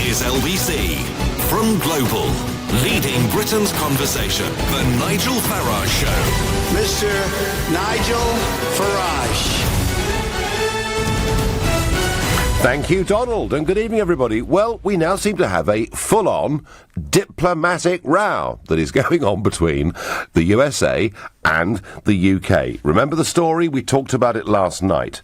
is LBC. From Global, leading Britain's conversation, The Nigel Farage Show. Mr. Nigel Farage. Thank you, Donald, and good evening, everybody. Well, we now seem to have a full-on diplomatic row that is going on between the USA and the UK. Remember the story? We talked about it last night.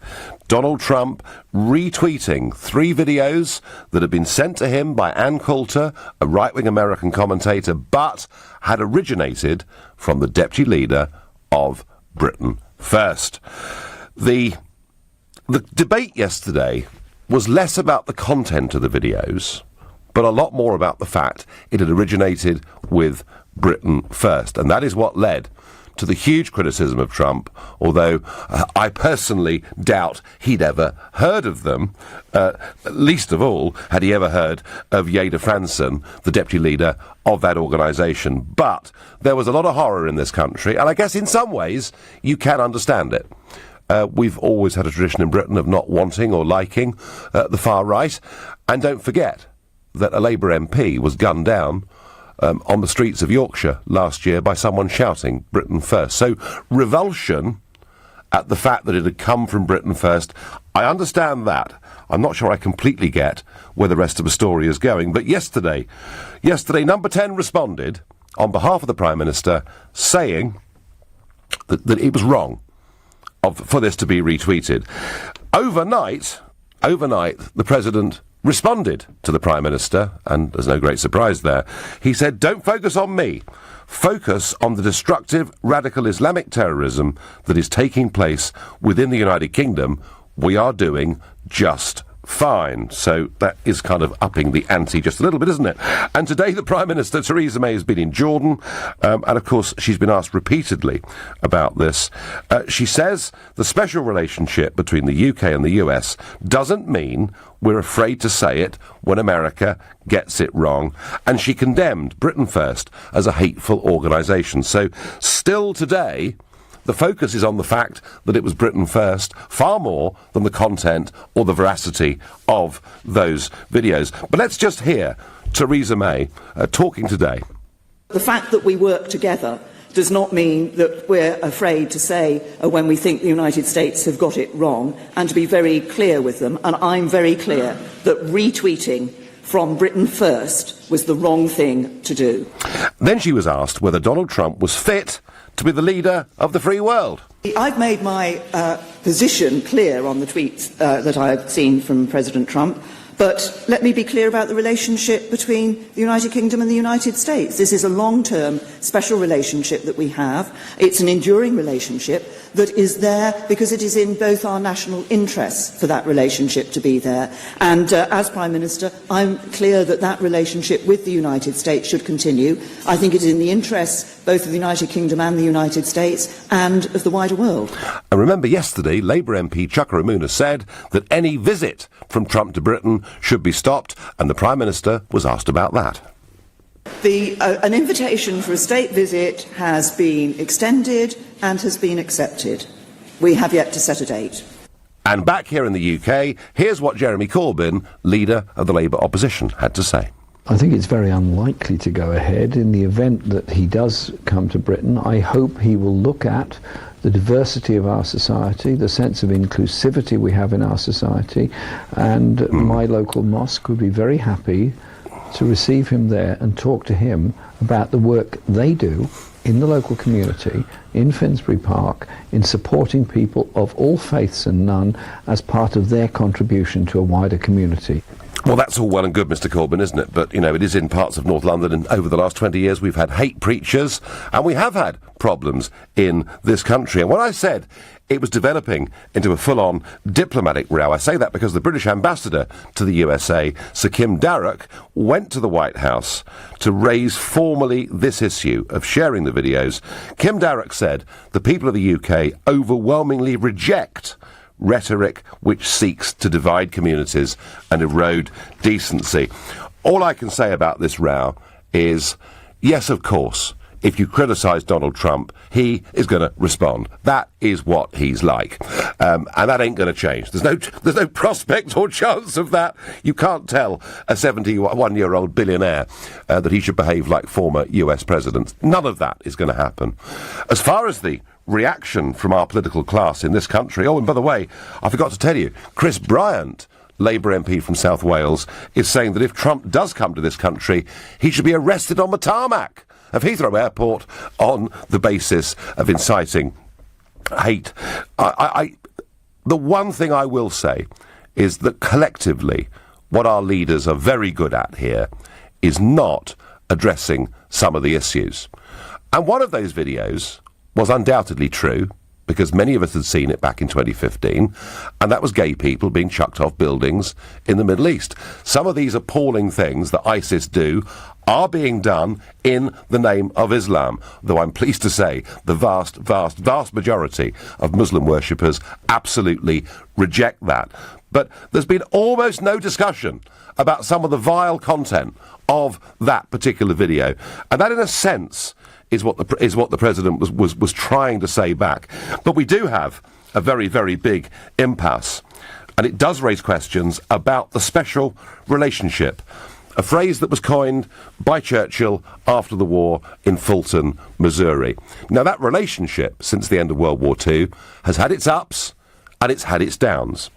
Donald Trump retweeting 3 videos that had been sent to him by Ann Coulter, a right-wing American commentator, but had originated from the deputy leader of Britain First. The debate yesterday was less about the content of the videos, but a lot more about the fact it had originated with Britain First. And that is what led to the huge criticism of Trump, although I personally doubt he'd ever heard of them. Least of all had he ever heard of Jada Franson, the deputy leader of that organisation. But there was a lot of horror in this country, and I guess in some ways you can understand it. We've always had a tradition in Britain of not wanting or liking the far right. And don't forget that a Labour MP was gunned down on the streets of Yorkshire last year by someone shouting Britain First. So revulsion at the fact that it had come from Britain First, I understand that. I'm not sure I completely get where the rest of the story is going. But yesterday, Number 10 responded on behalf of the Prime Minister saying that it was wrong for this to be retweeted. Overnight, the President responded to the Prime Minister, and there's no great surprise there. He said, "Don't focus on me. Focus on the destructive radical Islamic terrorism that is taking place within the United Kingdom. We are doing just fine." So that is kind of upping the ante just a little bit, isn't it? And today the Prime Minister, Theresa May, has been in Jordan, and of course she's been asked repeatedly about this. She says the special relationship between the UK and the US doesn't mean we're afraid to say it when America gets it wrong, and she condemned Britain First as a hateful organisation. So still today, the focus is on the fact that it was Britain First, far more than the content or the veracity of those videos. But let's just hear Theresa May talking today. The fact that we work together does not mean that we're afraid to say when we think the United States have got it wrong, and to be very clear with them. And I'm very clear that retweeting from Britain First was the wrong thing to do. Then she was asked whether Donald Trump was fit to be the leader of the free world. I've made my position clear on the tweets that I've seen from President Trump, but let me be clear about the relationship between the United Kingdom and the United States. This is a long-term special relationship that we have. It's an enduring relationship that is there because it is in both our national interests for that relationship to be there. And as Prime Minister, I'm clear that that relationship with the United States should continue. I think it is in the interests both of the United Kingdom and the United States and of the wider world. And remember yesterday, Labour MP Chuka Umunna said that any visit from Trump to Britain should be stopped, and the Prime Minister was asked about that. An invitation for a state visit has been extended and has been accepted. We have yet to set a date. And back here in the UK, here's what Jeremy Corbyn, leader of the Labour opposition, had to say. I think it's very unlikely to go ahead. In the event that he does come to Britain, I hope he will look at the diversity of our society, the sense of inclusivity we have in our society, and my local mosque would be very happy to receive him there and talk to him about the work they do in the local community, in Finsbury Park, in supporting people of all faiths and none as part of their contribution to a wider community. Well, that's all well and good, Mr Corbyn, isn't it? But, you know, it is in parts of North London, and over the last 20 years we've had hate preachers, and we have had problems in this country. And when I said it was developing into a full-on diplomatic row, I say that because the British ambassador to the USA, Sir Kim Darroch, went to the White House to raise formally this issue of sharing the videos. Kim Darroch said the people of the UK overwhelmingly reject rhetoric which seeks to divide communities and erode decency. All I can say about this row is, yes, of course, if you criticise Donald Trump, he is going to respond. That is what he's like. And that ain't going to change. There's no prospect or chance of that. You can't tell a 71-year-old billionaire that he should behave like former US presidents. None of that is going to happen. As far as the reaction from our political class in this country, oh, and by the way, I forgot to tell you, Chris Bryant, Labour MP from South Wales, is saying that if Trump does come to this country, he should be arrested on the tarmac of Heathrow Airport on the basis of inciting hate. The one thing I will say is that collectively, what our leaders are very good at here is not addressing some of the issues. And one of those videos was undoubtedly true, because many of us had seen it back in 2015, and that was gay people being chucked off buildings in the Middle East. Some of these appalling things that ISIS do are being done in the name of Islam, though I'm pleased to say the vast, vast, vast majority of Muslim worshippers absolutely reject that. But there's been almost no discussion about some of the vile content of that particular video, and that, in a sense, is what the president was trying to say back. But we do have a very, very big impasse, and it does raise questions about the special relationship, a phrase that was coined by Churchill after the war in Fulton, Missouri. Now, that relationship, since the end of World War II, has had its ups and it's had its downs.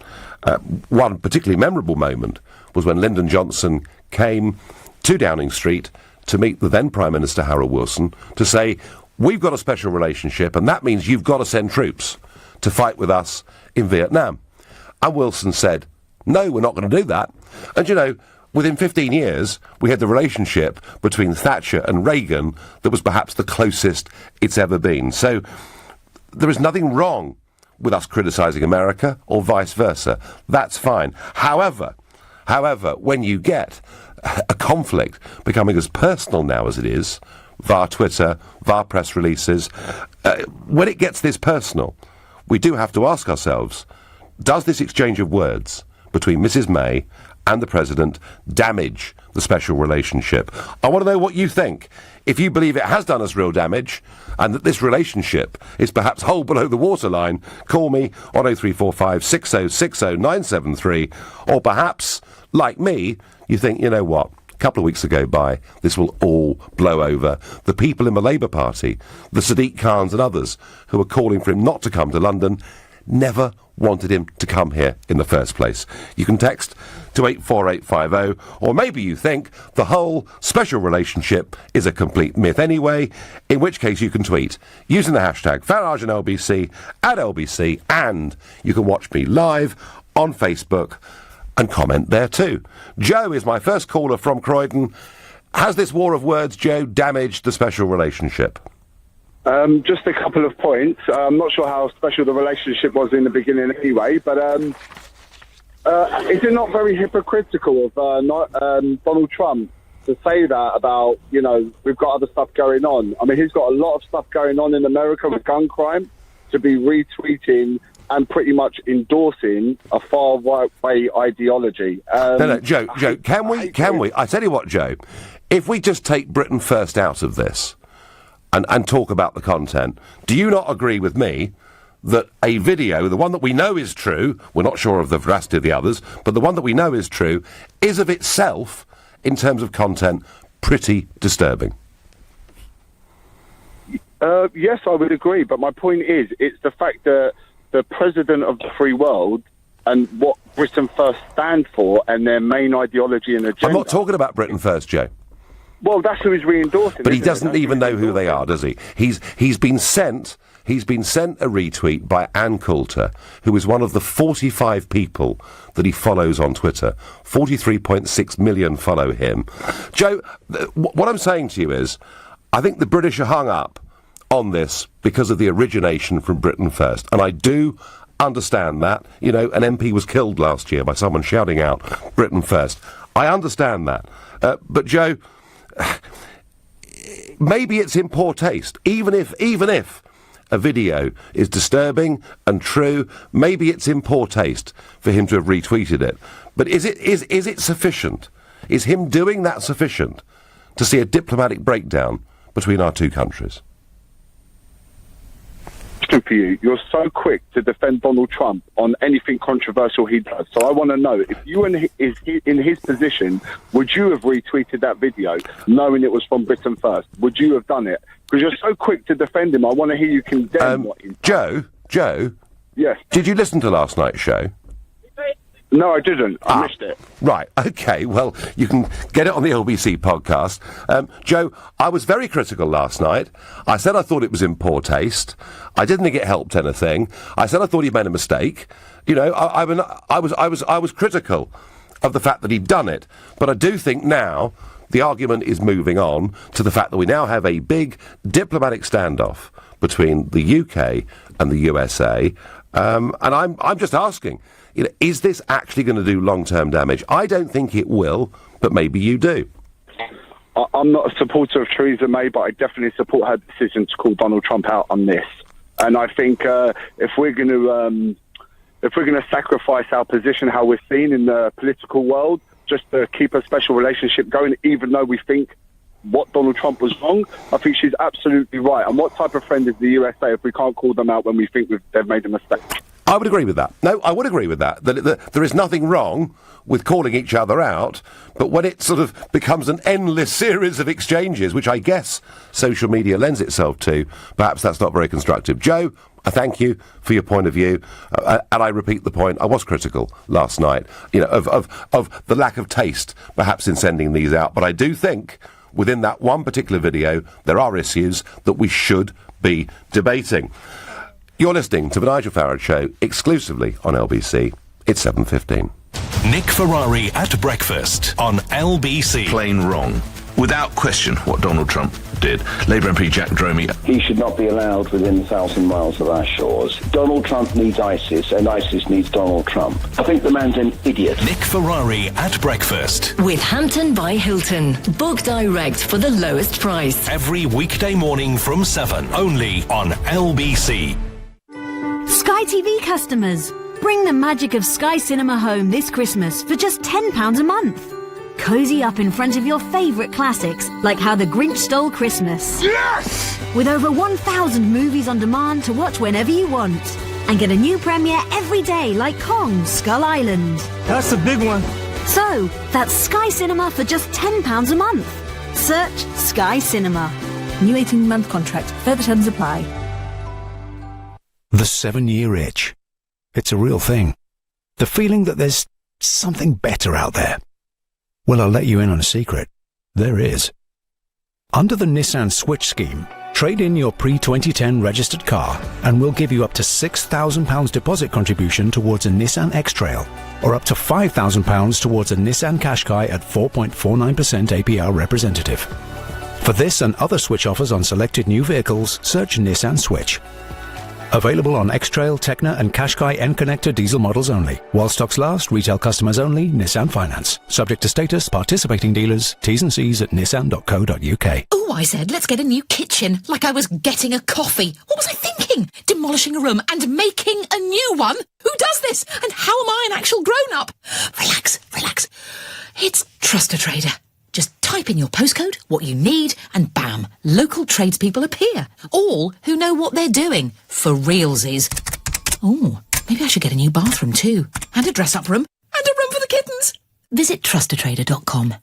One particularly memorable moment was when Lyndon Johnson came to Downing Street to meet the then Prime Minister Harold Wilson to say, we've got a special relationship, and that means you've got to send troops to fight with us in Vietnam. And Wilson said, no, we're not going to do that. And, you know, within 15 years, we had the relationship between Thatcher and Reagan that was perhaps the closest it's ever been. So there is nothing wrong with us criticising America or vice versa. That's fine. However, when you get a conflict becoming as personal now as it is, via Twitter, via press releases, when it gets this personal, we do have to ask ourselves, does this exchange of words between Mrs. May and the President damage the special relationship? I want to know what you think. If you believe it has done us real damage, and that this relationship is perhaps whole below the waterline, call me on 0345 6060 973, or perhaps, like me, you think, you know what, a couple of weeks ago by, this will all blow over. The people in the Labour Party, the Sadiq Khans and others who are calling for him not to come to London, never wanted him to come here in the first place. You can text to 84850, or maybe you think the whole special relationship is a complete myth anyway, in which case you can tweet using the hashtag Farage and LBC at LBC, and you can watch me live on Facebook and comment there too. Joe is my first caller from Croydon. Has this war of words, Joe, damaged the special relationship? Just a couple of points. I'm not sure how special the relationship was in the beginning anyway, but is it not very hypocritical of Donald Trump to say that about, you know, we've got other stuff going on? I mean, he's got a lot of stuff going on in America with gun crime, to be retweeting and pretty much endorsing a far right-way ideology. No, Joe, can we? I tell you what, Joe, if we just take Britain First out of this and talk about the content, do you not agree with me that a video, the one that we know is true, we're not sure of the veracity of the others, but the one that we know is true, is of itself, in terms of content, pretty disturbing? Yes, I would agree, but my point is, it's the fact that the president of the free world and what Britain First stand for and their main ideology and agenda... I'm not talking about Britain First, Joe. Well, that's who he's re-endorsing. But he doesn't even know who they are, does he? He's been sent a retweet by Ann Coulter, who is one of the 45 people that he follows on Twitter. 43.6 million follow him. Joe, what I'm saying to you is, I think the British are hung up on this because of the origination from Britain First. And I do understand that. You know, an MP was killed last year by someone shouting out Britain First. I understand that. But Joe, maybe it's in poor taste. Even if a video is disturbing and true, maybe it's in poor taste for him to have retweeted it. But is it sufficient? Is him doing that sufficient to see a diplomatic breakdown between our two countries. For you, you're so quick to defend Donald Trump on anything controversial he does. So I want to know, if you were in his position, would you have retweeted that video knowing it was from Britain First? Would you have done it? Because you're so quick to defend him. I want to hear you condemn what he's done. Joe? Yes. Did you listen to last night's show? No, I didn't. I missed it. Right, okay, well, you can get it on the LBC podcast. Joe, I was very critical last night. I said I thought it was in poor taste. I didn't think it helped anything. I said I thought he'd made a mistake. You know, I was critical of the fact that he'd done it. But I do think now the argument is moving on to the fact that we now have a big diplomatic standoff between the UK and the USA. And I'm just asking, you know, is this actually going to do long-term damage? I don't think it will, but maybe you do. I'm not a supporter of Theresa May, but I definitely support her decision to call Donald Trump out on this. And I think if we're going to sacrifice our position, how we're seen in the political world, just to keep a special relationship going, even though we think what Donald Trump was wrong, I think she's absolutely right. And what type of friend is the USA if we can't call them out when we think they've made a mistake? I would agree with that. No, I would agree with that. That there is nothing wrong with calling each other out, but when it sort of becomes an endless series of exchanges, which I guess social media lends itself to, perhaps that's not very constructive. Joe, I thank you for your point of view, and I repeat the point. I was critical last night, you know, of the lack of taste, perhaps, in sending these out. But I do think within that one particular video there are issues that we should be debating. You're listening to the Nigel Farage Show exclusively on LBC. It's 7:15. Nick Ferrari at breakfast on LBC. Plain wrong. Without question, what Donald Trump did. Labour MP Jack Dromey. He should not be allowed within 1,000 miles of our shores. Donald Trump needs ISIS, and ISIS needs Donald Trump. I think the man's an idiot. Nick Ferrari at breakfast. With Hampton by Hilton. Book direct for the lowest price. Every weekday morning from 7, only on LBC. Sky TV customers, bring the magic of Sky Cinema home this Christmas for just £10 a month. Cozy up in front of your favourite classics, like How the Grinch Stole Christmas. Yes! With over 1,000 movies on demand to watch whenever you want. And get a new premiere every day, like Kong, Skull Island. That's a big one. So, that's Sky Cinema for just £10 a month. Search Sky Cinema. New 18-month contract. Further terms apply. The 7-year itch. It's a real thing. The feeling that there's something better out there. Well, I'll let you in on a secret. There is. Under the Nissan Switch scheme, trade in your pre-2010 registered car and we'll give you up to £6,000 deposit contribution towards a Nissan X-Trail or up to £5,000 towards a Nissan Qashqai at 4.49% APR representative. For this and other Switch offers on selected new vehicles, search Nissan Switch. Available on X-Trail, Tecna and Qashqai N-Connector diesel models only. While stocks last, retail customers only, Nissan Finance. Subject to status, participating dealers, T's and C's at nissan.co.uk. Oh, I said, let's get a new kitchen, like I was getting a coffee. What was I thinking? Demolishing a room and making a new one? Who does this? And how am I an actual grown-up? Relax, relax. It's Trust a Trader. Just type in your postcode, what you need, and bam, local tradespeople appear. All who know what they're doing. For realsies. Oh, maybe I should get a new bathroom too. And a dress-up room. And a room for the kittens. Visit trustatrader.com.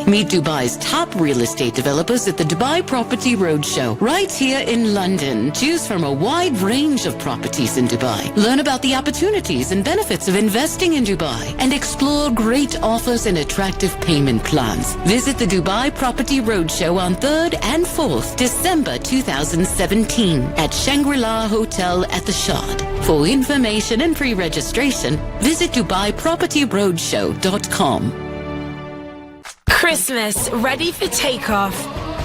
Meet Dubai's top real estate developers at the Dubai Property Roadshow, right here in London. Choose from a wide range of properties in Dubai. Learn about the opportunities and benefits of investing in Dubai and explore great offers and attractive payment plans. Visit the Dubai Property Roadshow on 3rd and 4th December 2017 at Shangri-La Hotel at the Shard. For information and pre-registration, visit DubaiPropertyRoadshow.com. Christmas, ready for takeoff.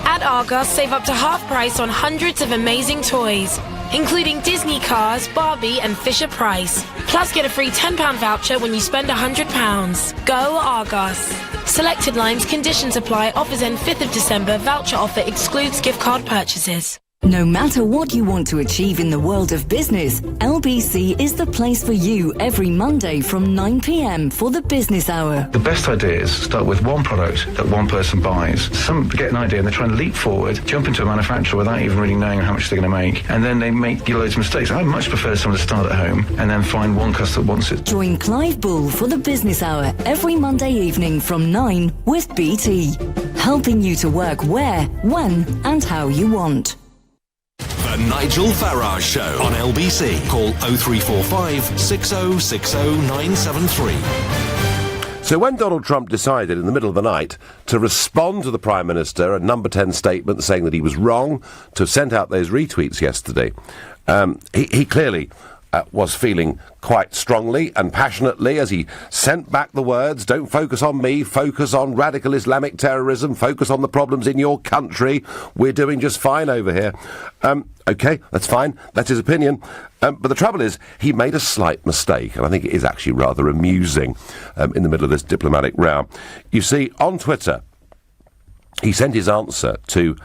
At Argos, save up to half price on hundreds of amazing toys, including Disney cars, Barbie and Fisher-Price. Plus get a free £10 voucher when you spend £100. Go Argos. Selected lines, conditions apply, offers end 5th of December, voucher offer excludes gift card purchases. No matter what you want to achieve in the world of business, LBC is the place for you every Monday from 9 p.m. for the business hour. The best ideas start with one product that one person buys. Some get an idea and they try and leap forward, jump into a manufacturer without even really knowing how much they're going to make, and then they make loads of mistakes. I much prefer someone to start at home and then find one customer that wants it. Join Clive Bull for the business hour every Monday evening from 9 with BT, helping you to work where, when and how you want. The Nigel Farage Show on LBC. Call 0345 6060 973. So when Donald Trump decided in the middle of the night to respond to the Prime Minister, a number 10 statement saying that he was wrong, to have sent out those retweets yesterday, he clearly was feeling quite strongly and passionately as he sent back the words, don't focus on me, focus on radical Islamic terrorism, focus on the problems in your country, we're doing just fine over here. OK, that's fine, that's his opinion. But the trouble is, he made a slight mistake, and I think it is actually rather amusing in the middle of this diplomatic row. You see, on Twitter, he sent his answer to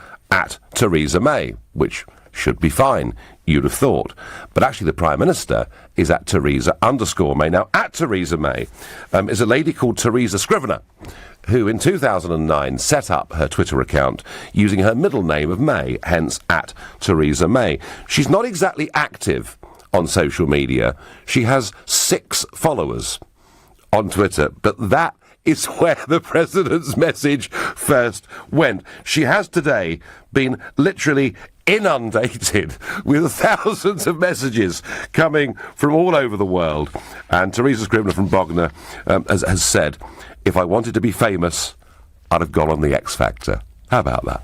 @Theresa May, which should be fine, you'd have thought. But actually the Prime Minister is @Theresa_May. Now, @Theresa May is a lady called Teresa Scrivener, who in 2009 set up her Twitter account using her middle name of May, hence @Theresa May. She's not exactly active on social media. She has 6 followers on Twitter, but that is where the President's message first went. She has today been literally inundated with thousands of messages coming from all over the world. And Teresa Scrivener from Bognor has said, if I wanted to be famous, I'd have gone on the X Factor. How about that?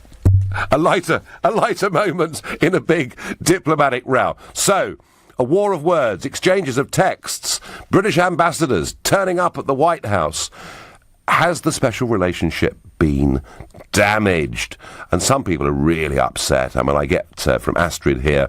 A lighter moment in a big diplomatic row. So, a war of words, exchanges of texts, British ambassadors turning up at the White House. Has the special relationship been damaged? And some people are really upset. I mean, I get from Astrid here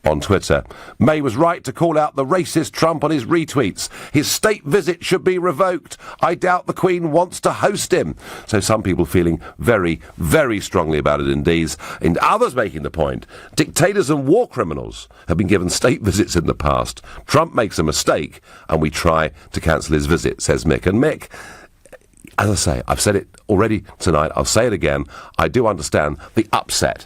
on Twitter. May was right to call out the racist Trump on his retweets. His state visit should be revoked. I doubt the Queen wants to host him. So some people feeling very, very strongly about it indeed. And others making the point, dictators and war criminals have been given state visits in the past. Trump makes a mistake and we try to cancel his visit, says Mick. And Mick, as I say, I've said it already tonight, I'll say it again, I do understand the upset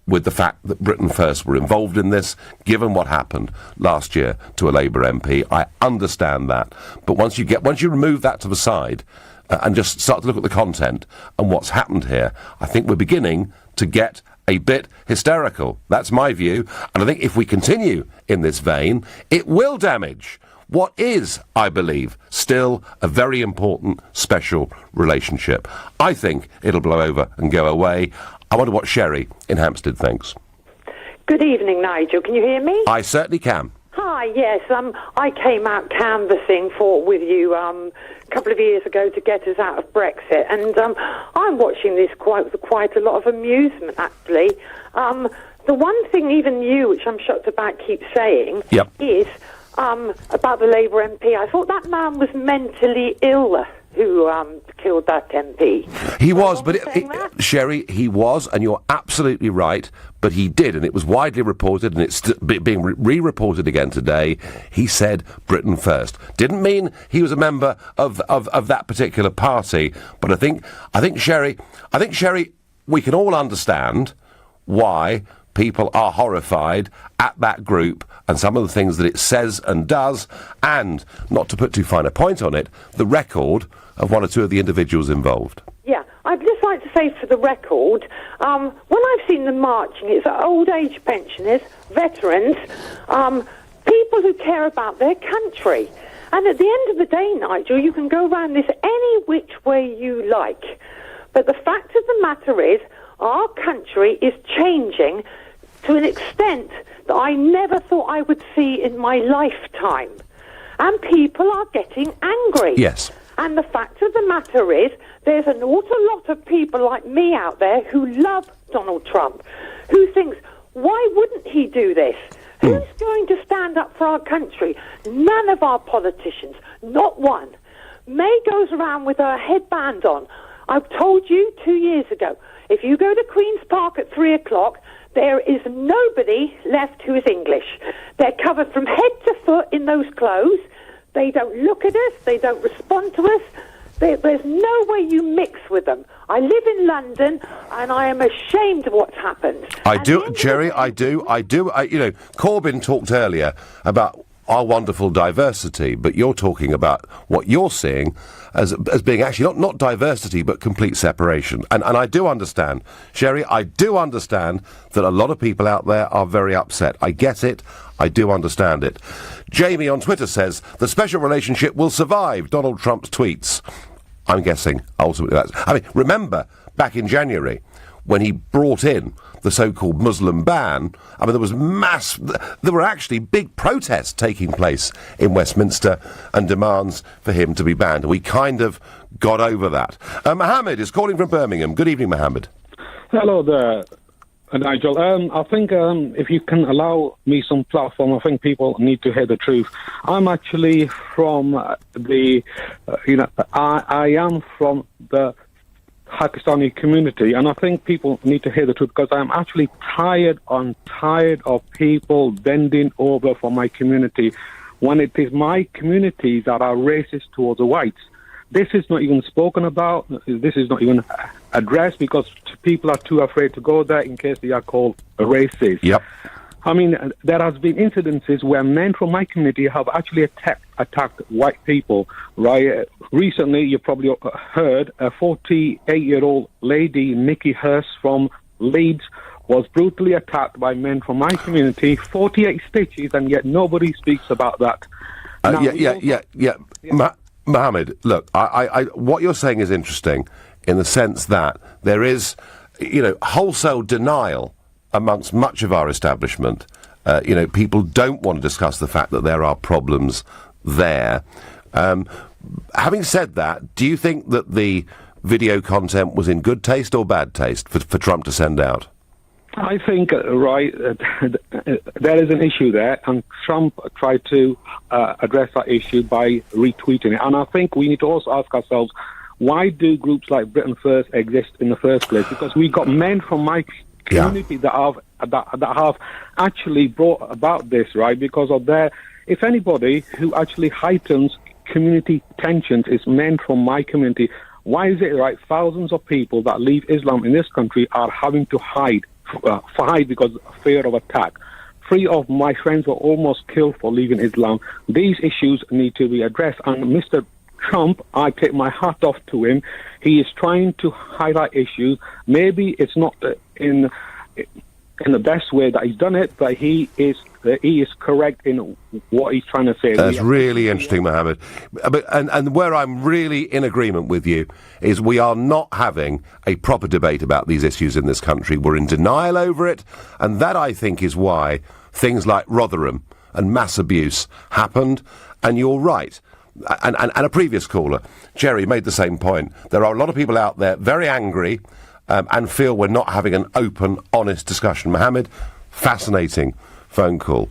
with the fact that Britain First were involved in this, given what happened last year to a Labour MP. I understand that. But once you remove that to the side and just start to look at the content and what's happened here, I think we're beginning to get a bit hysterical. That's my view. And I think if we continue in this vein, it will damage what is, I believe, still a very important special relationship. I think it'll blow over and go away. I wonder what Sherry in Hampstead thinks. Good evening, Nigel. Can you hear me? I certainly can. Hi, yes. I came out canvassing with you a couple of years ago to get us out of Brexit, and I'm watching this with quite a lot of amusement, actually. The one thing even you, which I'm shocked about, keep saying is about the Labour MP. I thought that man was mentally ill who killed that MP. He was, but Sherry, he was, and you're absolutely right, but he did, and it was widely reported, and it's being re-reported again today. He said Britain First. Didn't mean he was a member of that particular party, but I think Sherry, we can all understand why people are horrified at that group and some of the things that it says and does, and, not to put too fine a point on it, the record of one or two of the individuals involved. Yeah, I'd just like to say for the record, when I've seen them marching, it's old age pensioners, veterans, people who care about their country. And at the end of the day, Nigel, you can go around this any which way you like. But the fact of the matter is, our country is changing to an extent that I never thought I would see in my lifetime. And people are getting angry. Yes. And the fact of the matter is, there's an awful lot of people like me out there who love Donald Trump, who thinks, why wouldn't he do this? Who's going to stand up for our country? None of our politicians, not one. May goes around with her headband on. I've told you 2 years ago, if you go to Queen's Park at 3 o'clock, there is nobody left who is English. They're covered from head to foot in those clothes. They don't look at us. They don't respond to us. There's no way you mix with them. I live in London, and I am ashamed of what's happened. I do, Jerry, I do. You know, Corbyn talked earlier about our wonderful diversity, but you're talking about what you're seeing as being actually not diversity, but complete separation. And I do understand, Sherry, I do understand that a lot of people out there are very upset. I get it. I do understand it. Jamie on Twitter says, the special relationship will survive Donald Trump's tweets. I'm guessing, ultimately, that's... I mean, remember, back in January, when he brought in the so-called Muslim ban, I mean, there were actually big protests taking place in Westminster and demands for him to be banned. And we kind of got over that. Mohammed is calling from Birmingham. Good evening, Mohammed. Hello there, Nigel. I think if you can allow me some platform, I think people need to hear the truth. I'm actually from I am from the Pakistani community, and I think people need to hear the truth because I'm actually tired of people bending over for my community when it is my community that are racist towards the whites. This is not even spoken about. This is not even addressed because people are too afraid to go there in case they are called racist. Yep. I mean, there has been incidences where men from my community have actually attacked white people, right? Recently, you probably heard a 48-year-old lady, Nikki Hurst from Leeds, was brutally attacked by men from my community, 48 stitches, and yet nobody speaks about that. Mohammed, look, I what you're saying is interesting in the sense that there is, wholesale denial amongst much of our establishment. People don't want to discuss the fact that there are problems there. Having said that, do you think that the video content was in good taste or bad taste for Trump to send out? I think, there is an issue there, and Trump tried to address that issue by retweeting it. And I think we need to also ask ourselves, why do groups like Britain First exist in the first place? Because we got men from my community that have actually brought about this, right? Because of if anybody who actually heightens community tensions is men from my community, why is it, right, thousands of people that leave Islam in this country are having to hide because of fear of attack? 3 of my friends were almost killed for leaving Islam. These issues need to be addressed. And Mr. Trump, I take my hat off to him. He is trying to highlight issues. Maybe it's not in the best way that he's done it, but he is correct in what he's trying to say. That's really interesting, Mohammed. And where I'm really in agreement with you is we are not having a proper debate about these issues in this country. We're in denial over it, and that, I think, is why things like Rotherham and mass abuse happened. And you're right. And a previous caller, Jerry, made the same point. There are a lot of people out there very angry and feel we're not having an open, honest discussion. Mohammed, fascinating phone call.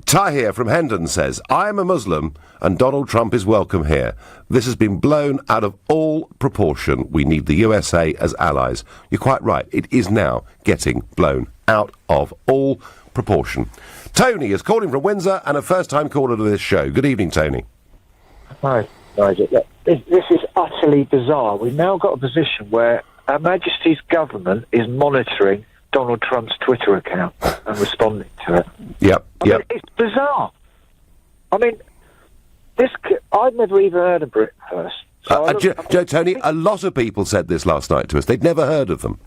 Tahir from Hendon says, I am a Muslim and Donald Trump is welcome here. This has been blown out of all proportion. We need the USA as allies. You're quite right. It is now getting blown out of all proportion. Tony is calling from Windsor and a first-time caller to this show. Good evening, Tony. Hi, Nigel. This is utterly bizarre. We've now got a position where Her Majesty's government is monitoring Donald Trump's Twitter account and responding to it. I mean, it's bizarre. I mean, I'd never even heard of Britain First. So Tony, a lot of people said this last night to us. They'd never heard of them.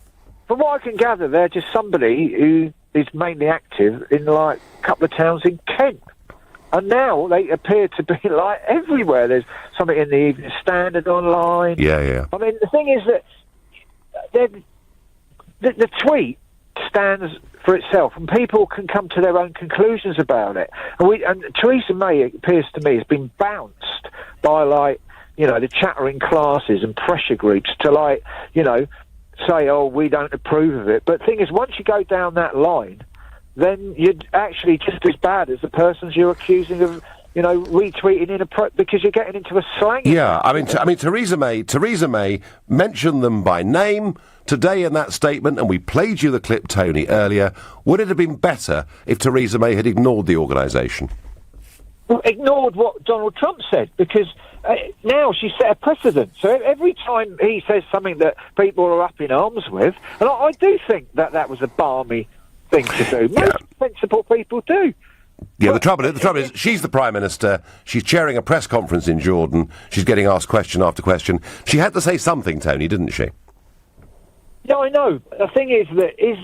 From what I can gather, they're just somebody who is mainly active in, like, a couple of towns in Kent. And now they appear to be, like, everywhere. There's something in the Evening Standard online. Yeah. I mean, the thing is that the tweet stands for itself, and people can come to their own conclusions about it. And Theresa May, it appears to me, has been bounced by, like, the chattering classes and pressure groups to, like, say, oh, we don't approve of it. But the thing is, once you go down that line, then you're actually just as bad as the persons you're accusing of retweeting because you're getting into a slang. Yeah, I mean, Theresa May mentioned them by name today in that statement, and we played you the clip, Tony, earlier. Would it have been better if Theresa May had ignored the organisation? Well, ignored what Donald Trump said, because now she set a precedent. So every time he says something that people are up in arms with, and I do think that was a balmy thing to do. Most sensible people do. Yeah, the trouble is, she's the Prime Minister, she's chairing a press conference in Jordan, she's getting asked question after question. She had to say something, Tony, didn't she? Yeah, I know. The thing is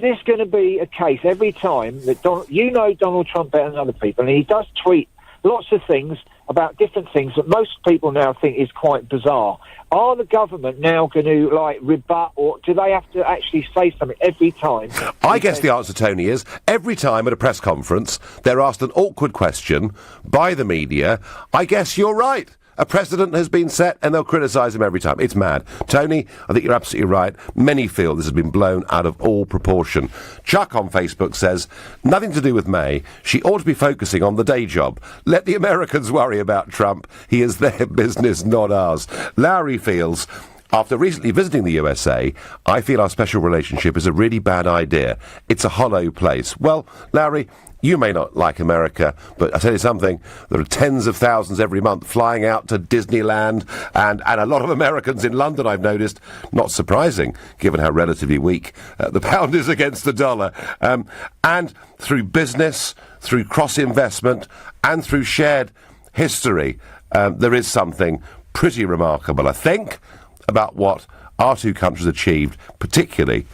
this going to be a case every time that Donald Trump better than other people, and he does tweet lots of things about different things that most people now think is quite bizarre. Are the government now going to, rebut, or do they have to actually say something every time? I guess the answer, Tony, is every time at a press conference they're asked an awkward question by the media, I guess you're right. A precedent has been set and they'll criticise him every time. It's mad. Tony, I think you're absolutely right. Many feel this has been blown out of all proportion. Chuck on Facebook says, nothing to do with May. She ought to be focusing on the day job. Let the Americans worry about Trump. He is their business, not ours. Larry feels, after recently visiting the USA, I feel our special relationship is a really bad idea. It's a hollow place. Well, Larry, you may not like America, but I tell you something, there are tens of thousands every month flying out to Disneyland, and a lot of Americans in London, I've noticed. Not surprising, given how relatively weak the pound is against the dollar. And through business, through cross-investment, and through shared history, there is something pretty remarkable, I think, about what our two countries achieved, particularly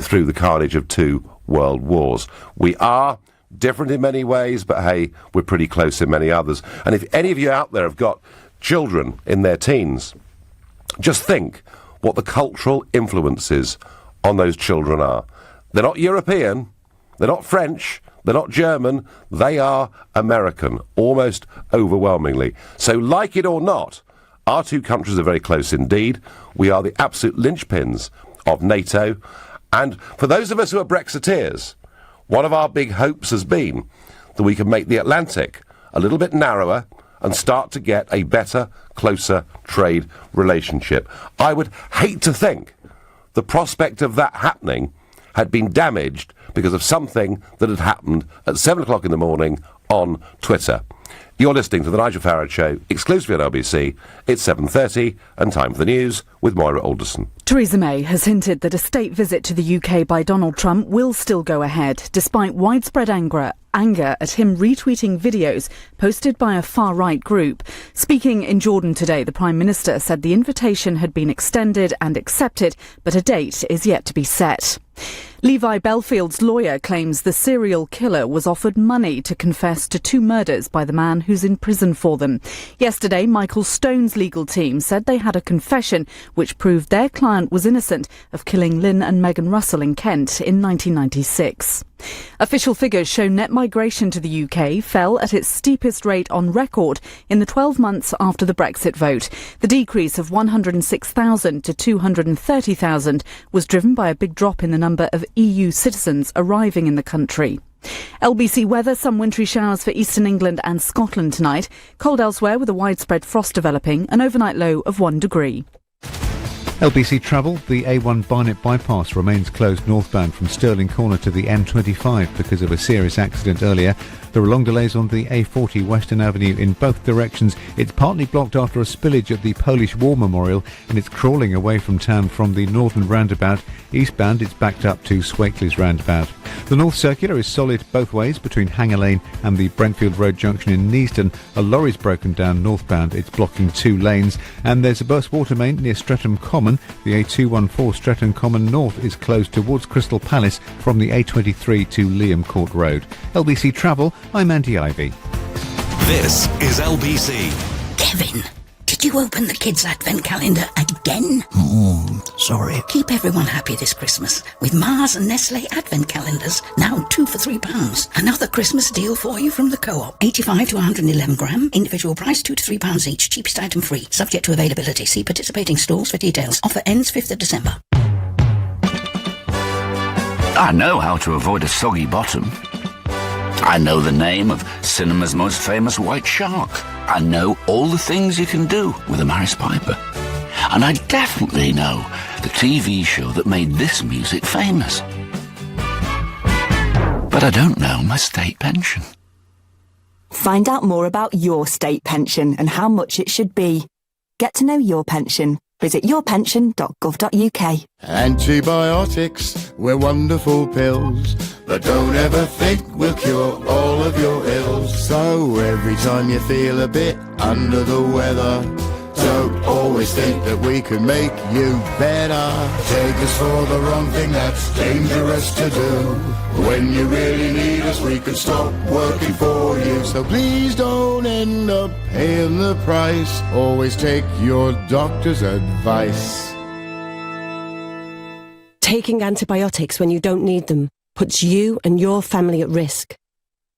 through the carnage of two world wars. We are different in many ways, but hey, we're pretty close in many others. And if any of you out there have got children in their teens, just think what the cultural influences on those children are. They're not European, they're not French, they're not German, they are American, almost overwhelmingly. So like it or not, our two countries are very close indeed. We are the absolute linchpins of NATO. And for those of us who are Brexiteers, one of our big hopes has been that we can make the Atlantic a little bit narrower and start to get a better, closer trade relationship. I would hate to think the prospect of that happening had been damaged because of something that had happened at 7 o'clock in the morning on Twitter. You're listening to The Nigel Farage Show, exclusively on LBC. It's 7:30 and time for the news with Moira Alderson. Theresa May has hinted that a state visit to the UK by Donald Trump will still go ahead, despite widespread anger at him retweeting videos posted by a far-right group. Speaking in Jordan today, the Prime Minister said the invitation had been extended and accepted, but a date is yet to be set. Levi Bellfield's lawyer claims the serial killer was offered money to confess to 2 murders by the man who's in prison for them. Yesterday, Michael Stone's legal team said they had a confession which proved their client was innocent of killing Lynn and Megan Russell in Kent in 1996. Official figures show net migration to the UK fell at its steepest rate on record in the 12 months after the Brexit vote. The decrease of 106,000 to 230,000 was driven by a big drop in the number of EU citizens arriving in the country. LBC weather, some wintry showers for eastern England and Scotland tonight. Cold elsewhere with a widespread frost developing, an overnight low of 1 degree. LBC travel, the A1 Barnet bypass remains closed northbound from Stirling Corner to the M25 because of a serious accident earlier. There are long delays on the A40 Western Avenue in both directions. It's partly blocked after a spillage at the Polish War Memorial, and it's crawling away from town from the northern roundabout. Eastbound, it's backed up to Swakeleys roundabout. The North Circular is solid both ways between Hanger Lane and the Brentfield Road junction in Neaston. A lorry's broken down northbound. It's blocking 2 lanes. And there's a burst water main near Streatham Common. The A214 Streatham Common North is closed towards Crystal Palace from the A23 to Liam Court Road. LBC Travel, I'm Andy Ivy. This is LBC. Kevin, did you open the kids' advent calendar again? Sorry. Keep everyone happy this Christmas with Mars and Nestle advent calendars, now 2 for £3. Another Christmas deal for you from the Co-op. 85 to 111 gram, individual price £2 to £3 each, cheapest item free, subject to availability. See participating stores for details. Offer ends 5th of December. I know how to avoid a soggy bottom. I know the name of cinema's most famous white shark. I know all the things you can do with a Maris Piper. And I definitely know the TV show that made this music famous. But I don't know my state pension. Find out more about your state pension and how much it should be. Get to know your pension. Visit yourpension.gov.uk. Antibiotics, we're wonderful pills, but don't ever think we'll cure all of your ills. So every time you feel a bit under the weather, don't always think that we can make you better. Take us for the wrong thing, that's dangerous to do. When you really need us, we can stop working for you. So please don't end up paying the price. Always take your doctor's advice. Taking antibiotics when you don't need them puts you and your family at risk.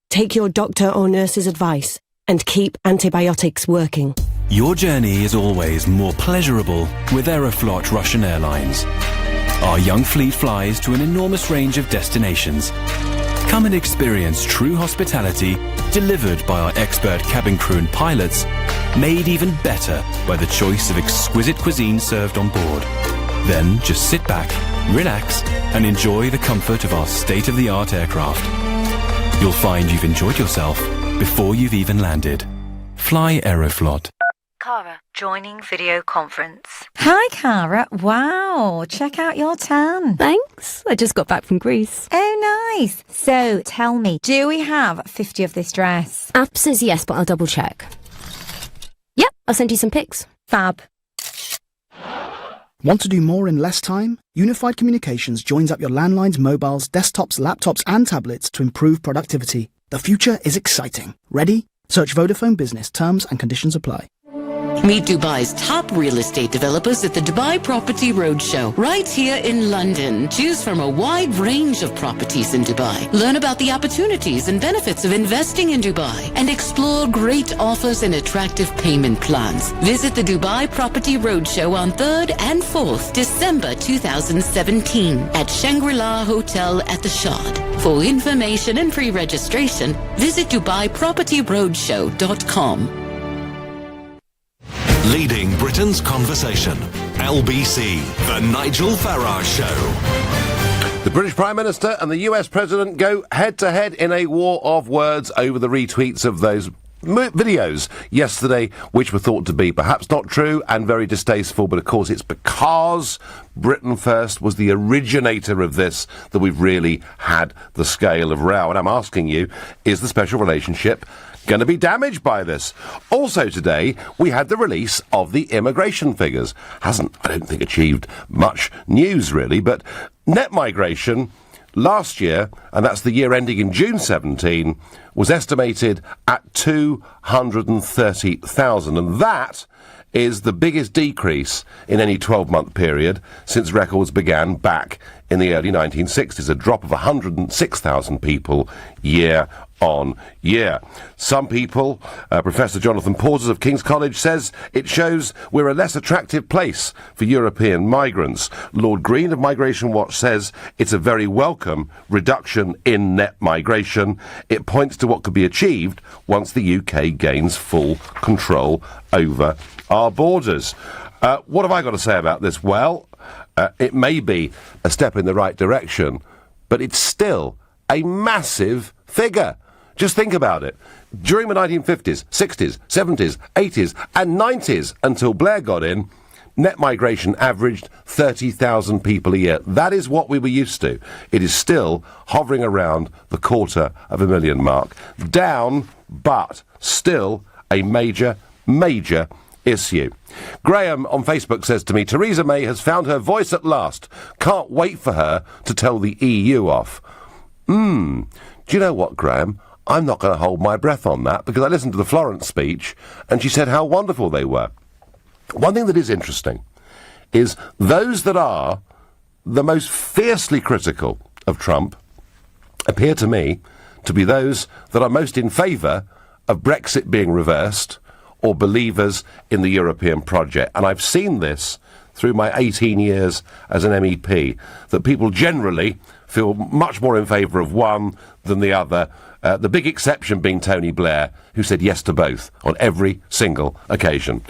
Take your doctor or nurse's advice and keep antibiotics working. Your journey is always more pleasurable with Aeroflot Russian Airlines. Our young fleet flies to an enormous range of destinations. Come and experience true hospitality delivered by our expert cabin crew and pilots, made even better by the choice of exquisite cuisine served on board. Then just sit back, relax, and enjoy the comfort of our state-of-the-art aircraft. You'll find you've enjoyed yourself before you've even landed. Fly Aeroflot. Cara, joining video conference. Hi, Cara. Wow, check out your tan. Thanks. I just got back from Greece. Oh, nice. So, tell me, do we have 50 of this dress? App says yes, but I'll double check. Yep, I'll send you some pics. Fab. Want to do more in less time? Unified Communications joins up your landlines, mobiles, desktops, laptops and tablets to improve productivity. The future is exciting. Ready? Search Vodafone Business. Terms and conditions apply. Meet Dubai's top real estate developers at the Dubai Property Roadshow, right here in London. Choose from a wide range of properties in Dubai. Learn about the opportunities and benefits of investing in Dubai and explore great offers and attractive payment plans. Visit the Dubai Property Roadshow on 3rd and 4th December 2017 at Shangri-La Hotel at the Shard. For information and pre-registration, visit DubaiPropertyRoadshow.com. Leading Britain's conversation. LBC, The Nigel Farage Show. The British Prime Minister and the US President go head-to-head in a war of words over the retweets of those videos yesterday, which were thought to be perhaps not true and very distasteful, but of course it's because Britain First was the originator of this that we've really had the scale of row. And I'm asking you, is the special relationship going to be damaged by this? Also today, we had the release of the immigration figures. Hasn't, I don't think, achieved much news really, but net migration last year, and that's the year ending in June 17, was estimated at 230,000, and that is the biggest decrease in any 12-month period since records began back in the early 1960s, a drop of 106,000 people year on year. Some people, Professor Jonathan Porters of King's College says it shows we're a less attractive place for European migrants. Lord Green of Migration Watch says it's a very welcome reduction in net migration. It points to what could be achieved once the UK gains full control over our borders. What have I got to say about this? Well, it may be a step in the right direction, but it's still a massive figure. Just think about it. During the 1950s, 60s, 70s, 80s and 90s, until Blair got in, net migration averaged 30,000 people a year. That is what we were used to. It is still hovering around the 250,000 mark. Down, but still a major issue. Graham on Facebook says to me, Theresa May has found her voice at last. Can't wait for her to tell the EU off. Do you know what, Graham? I'm not going to hold my breath on that, because I listened to the Florence speech and she said how wonderful they were. One thing that is interesting is those that are the most fiercely critical of Trump appear to me to be those that are most in favour of Brexit being reversed or believers in the European project. And I've seen this through my 18 years as an MEP, that people generally feel much more in favour of one than the other, The big exception being Tony Blair, who said yes to both on every single occasion.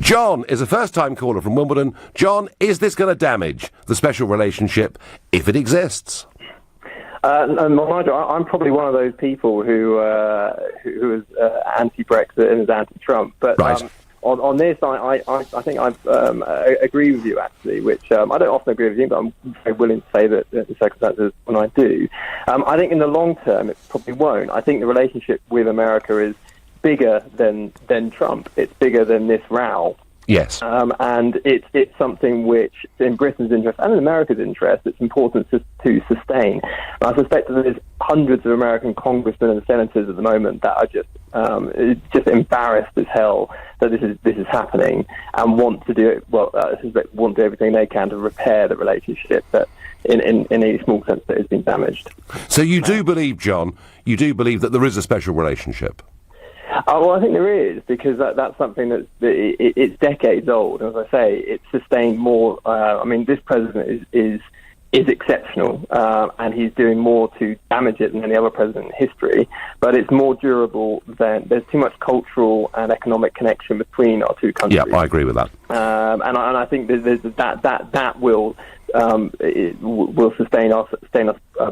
John is a first-time caller from Wimbledon. John, is this going to damage the special relationship if it exists? Nigel, I'm probably one of those people who is anti-Brexit and is anti-Trump. But right. On this, I think I agree with you, actually, which I don't often agree with you, but I'm very willing to say that the circumstances when I do. I think in the long term, it probably won't. I think the relationship with America is bigger than Trump. It's bigger than this row. Yes. And it's something which, in Britain's interest and in America's interest, it's important to sustain. And I suspect that there's hundreds of American congressmen and senators at the moment that are just embarrassed as hell that this is happening and want to do it. Well, I suspect want to do everything they can to repair the relationship that, in a small sense, that has been damaged. So you do believe, John, that there is a special relationship? Well, I think there is, because that's something it's decades old. As I say, it's sustained more. This president is exceptional, and he's doing more to damage it than any other president in history. But it's more durable than there's too much cultural and economic connection between our two countries. Yeah, I agree with that. And I think there's that will. It will sustain us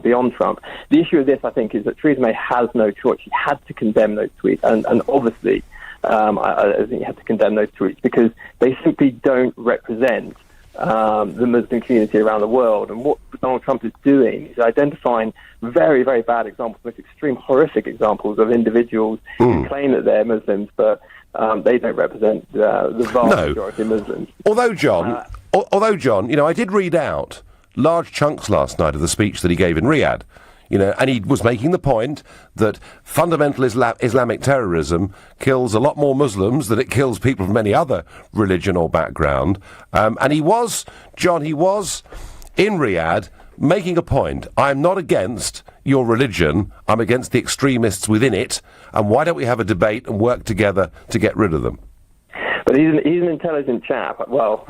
beyond Trump. The issue of this, I think, is that Theresa May has no choice. She had to condemn those tweets, and obviously, I think you have to condemn those tweets because they simply don't represent the Muslim community around the world. And what Donald Trump is doing is identifying very, very bad examples, most extreme, horrific examples of individuals who claim that they're Muslims, but they don't represent the vast majority of Muslims. Although, John, I did read out large chunks last night of the speech that he gave in Riyadh, and he was making the point that fundamental Islamic terrorism kills a lot more Muslims than it kills people from any other religion or background. And he was in Riyadh making a point. I'm not against your religion, I'm against the extremists within it, and why don't we have a debate and work together to get rid of them? But he's an intelligent chap. Well,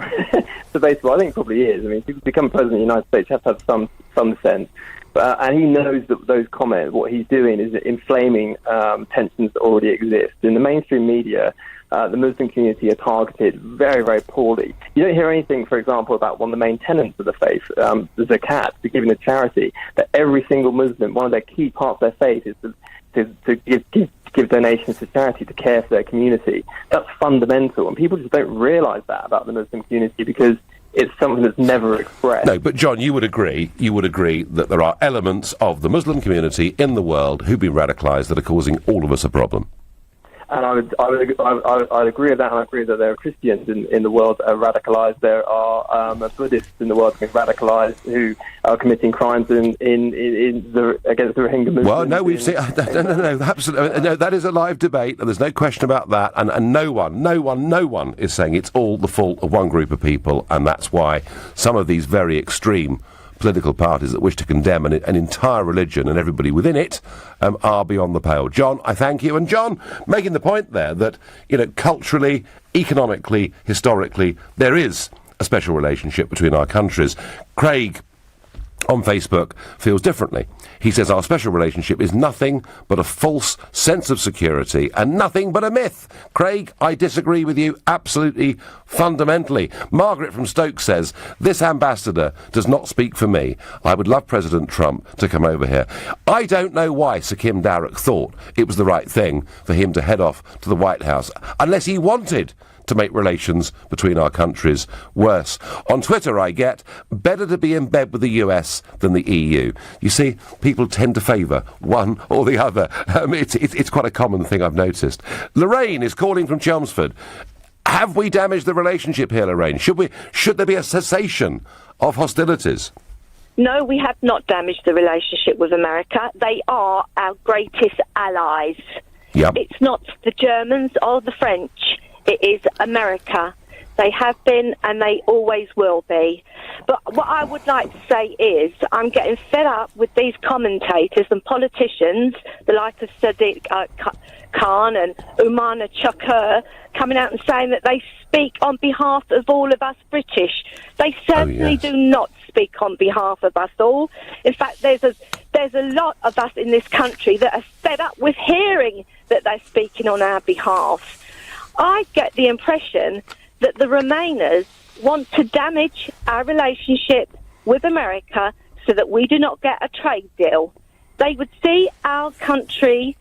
so basically, I think he probably is. I mean, to become president of the United States, you have to have some sense. And he knows that those comments, what he's doing is inflaming tensions that already exist. In the mainstream media, the Muslim community are targeted very, very poorly. You don't hear anything, for example, about one of the main tenets of the faith, the zakat, the giving of charity, that every single Muslim, one of their key parts of their faith is to give donations to charity, to care for their community. That's fundamental, and people just don't realise that about the Muslim community because it's something that's never expressed. No, but John, you would agree that there are elements of the Muslim community in the world who've been radicalised that are causing all of us a problem. And I'd agree with that, and I agree that there are Christians in the world that are radicalised. There are Buddhists in the world who are radicalised who are committing crimes against the Rohingya Muslims. Well, no, we've seen no, absolutely, no. That is a live debate, and there's no question about that. And no one is saying it's all the fault of one group of people, and that's why some of these very extreme political parties that wish to condemn an entire religion and everybody within it are beyond the pale. John, I thank you. And John, making the point there that, culturally, economically, historically, there is a special relationship between our countries. Craig on Facebook feels differently. He says our special relationship is nothing but a false sense of security and nothing but a myth. Craig, I disagree with you absolutely fundamentally. Margaret from Stoke says, this ambassador does not speak for me. I would love President Trump to come over here. I don't know why Sir Kim Darroch thought it was the right thing for him to head off to the White House, unless he wanted to make relations between our countries worse. On Twitter I get, better to be in bed with the US than the EU. You see, people tend to favour one or the other. It's quite a common thing I've noticed. Lorraine is calling from Chelmsford. Have we damaged the relationship here, Lorraine? Should there be a cessation of hostilities? No, we have not damaged the relationship with America. They are our greatest allies. Yep. It's not the Germans or the French. It is America. They have been, and they always will be. But what I would like to say is I'm getting fed up with these commentators and politicians, the like of Sadiq Khan and Umana Chakur, coming out and saying that they speak on behalf of all of us British. They certainly do not speak on behalf of us all. In fact, there's a lot of us in this country that are fed up with hearing that they're speaking on our behalf. I get the impression that the Remainers want to damage our relationship with America so that we do not get a trade deal. They would see our country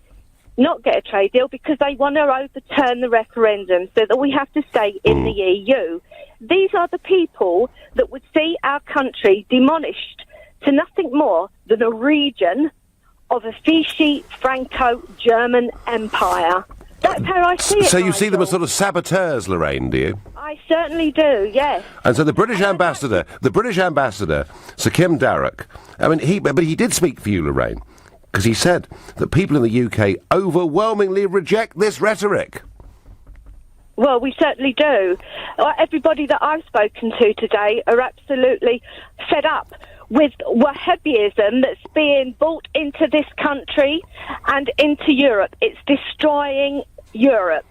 not get a trade deal because they want to overturn the referendum so that we have to stay in the EU. These are the people that would see our country demolished to nothing more than a region of a Vichy Franco-German empire. That's how I see it. So you see them as sort of saboteurs, Lorraine, do you? I certainly do, yes. And so the British ambassador, Sir Kim Darroch, I mean, he did speak for you, Lorraine, because he said that people in the UK overwhelmingly reject this rhetoric. Well, we certainly do. Everybody that I've spoken to today are absolutely fed up with Wahhabism that's being brought into this country and into Europe. It's destroying Europe.